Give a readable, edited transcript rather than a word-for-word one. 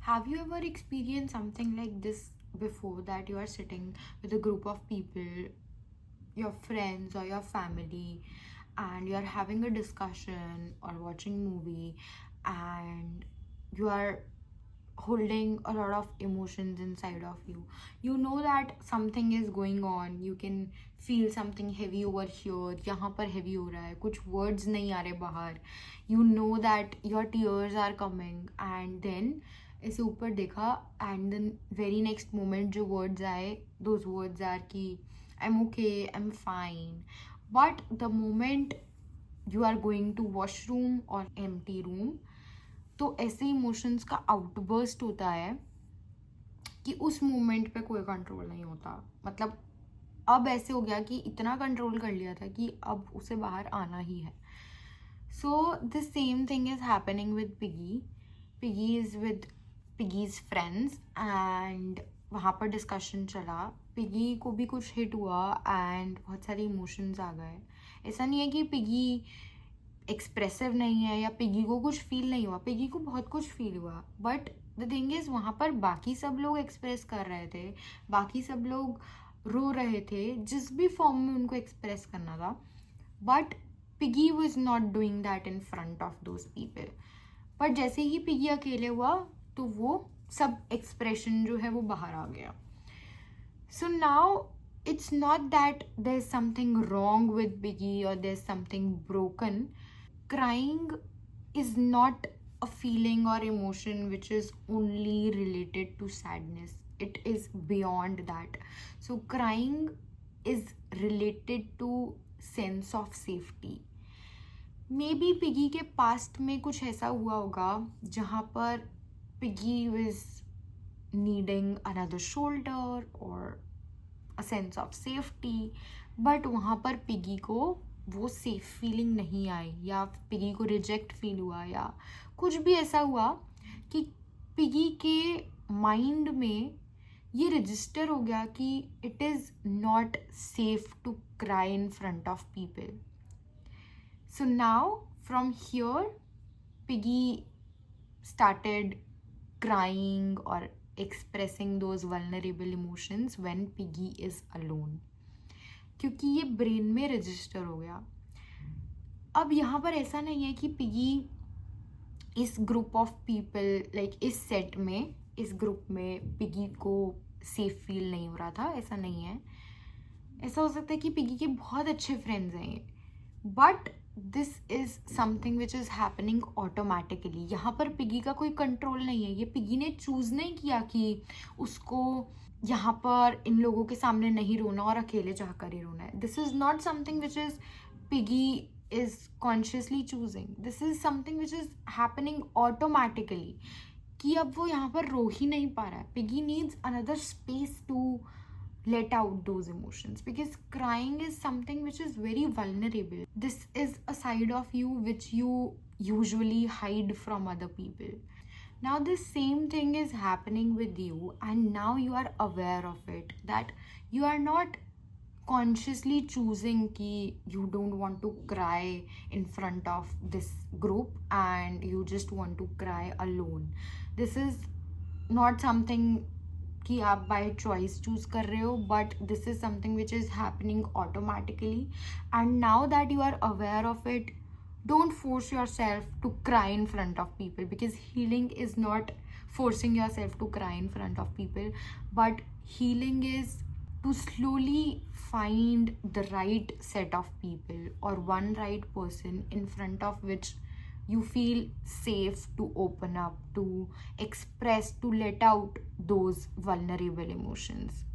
Have you ever experienced something like this before, that you are sitting with a group of people, your friends or your family, and you are having a discussion or watching movie, and you are holding a lot of emotions inside of you? You know that something is going on, you can feel something heavy over here, यहाँ पर heavy हो रहा है, कुछ words नहीं आ रहे बाहर. You know that your tears are coming, and then ऐसे ऊपर देखा, and then very next moment जो words आए, those words are कि I'm okay, I'm fine. But the moment you are going to washroom or empty room, तो ऐसे emotions का outburst होता है कि उस मोमेंट पे कोई कंट्रोल नहीं होता. मतलब अब ऐसे हो गया कि इतना कंट्रोल कर लिया था कि अब उसे बाहर आना ही है. So the same thing is happening with piggy. Piggy is with piggies friends, and वहाँ पर डिस्कशन चला. पिगी को भी कुछ हिट हुआ एंड बहुत सारे इमोशंस आ गए. ऐसा नहीं है कि पिगी एक्सप्रेसिव नहीं है या पिगी को कुछ फील नहीं हुआ, पिगी को बहुत कुछ फील हुआ. बट द थिंग इज, वहाँ पर बाकी सब लोग एक्सप्रेस कर रहे थे, बाकी सब लोग रो रहे थे, जिस भी फॉर्म में उनको एक्सप्रेस करना था. But piggy was not doing that in front of those people. But जैसे ही पिगी अकेले हुआ तो वो सब एक्सप्रेशन जो है वो बाहर आ गया. So now it's not that there's something wrong with Biggie or there's something broken. Crying is not a feeling or emotion which is only related to sadness. It is beyond that. So crying is related to sense of safety. Maybe Piggy के past में कुछ ऐसा हुआ होगा जहाँ पर Piggy was needing another shoulder or a sense of safety, but वहाँ पर पिगी को वो सेफ फीलिंग नहीं आई, या पिगी को रिजेक्ट फील हुआ, या कुछ भी ऐसा हुआ कि पिगी के माइंड में ये रजिस्टर हो गया कि it is not safe to cry in front of people. So now from here Piggy started crying or expressing those vulnerable emotions when Piggy is alone, क्योंकि ये ब्रेन में रजिस्टर हो गया. अब यहाँ पर ऐसा नहीं है कि पिगी इस ग्रुप ऑफ पीपल, लाइक इस सेट में, इस ग्रुप में पिगी को सेफ फील नहीं हो रहा था. ऐसा नहीं है. ऐसा हो सकता है कि पिगी के बहुत अच्छे फ्रेंड्स हैं, but this is something which is happening automatically. यहाँ पर पिगी का कोई कंट्रोल नहीं है. ये पिगी ने चूज़ नहीं किया कि उसको यहाँ पर इन लोगों के सामने नहीं रोना और अकेले जाकर ही रोना है. This is not something which is piggy is consciously choosing. This is something which is happening automatically कि अब वो यहाँ पर रो ही नहीं पा रहा है. Piggy needs another space to let out those emotions, because crying is something which is very vulnerable. This is a side of you which you usually hide from other people. Now the same thing is happening with you, and now you are aware of it, that you are not consciously choosing ki you don't want to cry in front of this group and you just want to cry alone. This is not something कि आप by choice choose कर रहे हो, but this is something which is happening automatically. And now that you are aware of it, don't force yourself to cry in front of people, because healing is not forcing yourself to cry in front of people, but healing is to slowly find the right set of people or one right person in front of which you feel safe to open up, to express, to let out those vulnerable emotions.